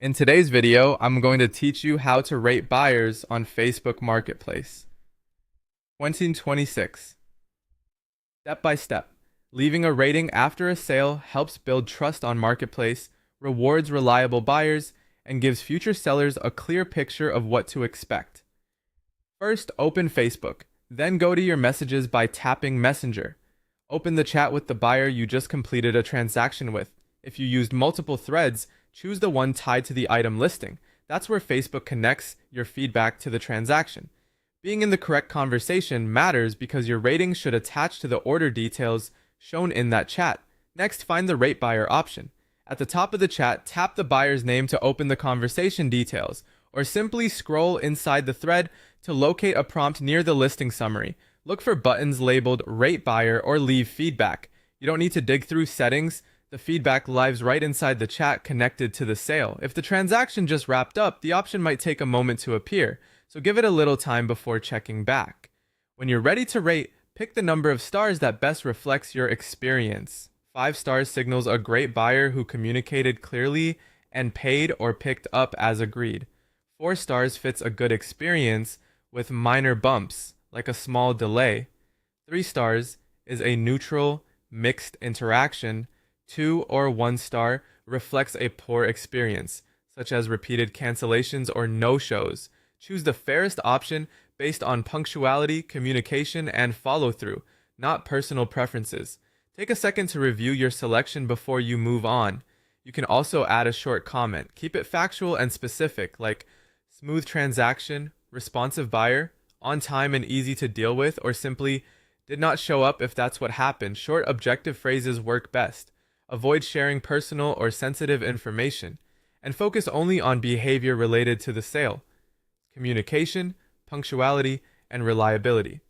In today's video, I'm going to teach you how to rate buyers on Facebook Marketplace. 2026. Step by step. Leaving a rating after a sale helps build trust on Marketplace, rewards reliable buyers, and gives future sellers a clear picture of what to expect. First, open Facebook. Then go to your messages by tapping Messenger. Open the chat with the buyer you just completed a transaction with. If you used multiple threads, choose the one tied to the item listing. That's where Facebook connects your feedback to the transaction. Being in the correct conversation matters because your rating should attach to the order details shown in that chat. Next, find the Rate Buyer option. At the top of the chat, tap the buyer's name to open the conversation details, or simply scroll inside the thread to locate a prompt near the listing summary. Look for buttons labeled Rate Buyer or Leave Feedback. You don't need to dig through settings. The feedback lives right inside the chat connected to the sale. If the transaction just wrapped up, the option might take a moment to appear, so give it a little time before checking back. When you're ready to rate, pick the number of stars that best reflects your experience. 5 stars signals a great buyer who communicated clearly and paid or picked up as agreed. 4 stars fits a good experience with minor bumps, like a small delay. 3 stars is a neutral, mixed interaction. 2 or 1 star reflects a poor experience, such as repeated cancellations or no-shows. Choose the fairest option based on punctuality, communication, and follow-through, not personal preferences. Take a second to review your selection before you move on. You can also add a short comment. Keep it factual and specific, like smooth transaction, responsive buyer, on time and easy to deal with, or simply did not show up if that's what happened. Short, objective phrases work best. Avoid sharing personal or sensitive information, and focus only on behavior related to the sale: communication, punctuality, and reliability.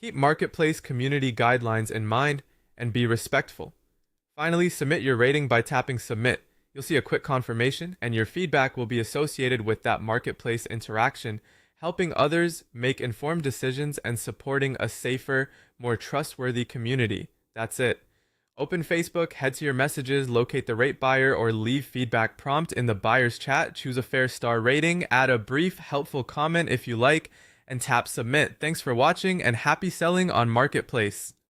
Keep marketplace community guidelines in mind and be respectful. Finally, submit your rating by tapping Submit. You'll see a quick confirmation, and your feedback will be associated with that marketplace interaction, helping others make informed decisions and supporting a safer, more trustworthy community. That's it. Open Facebook, head to your messages, locate the Rate Buyer or Leave Feedback prompt in the buyer's chat, choose a fair star rating, add a brief, helpful comment if you like, and tap Submit. Thanks for watching and happy selling on Marketplace.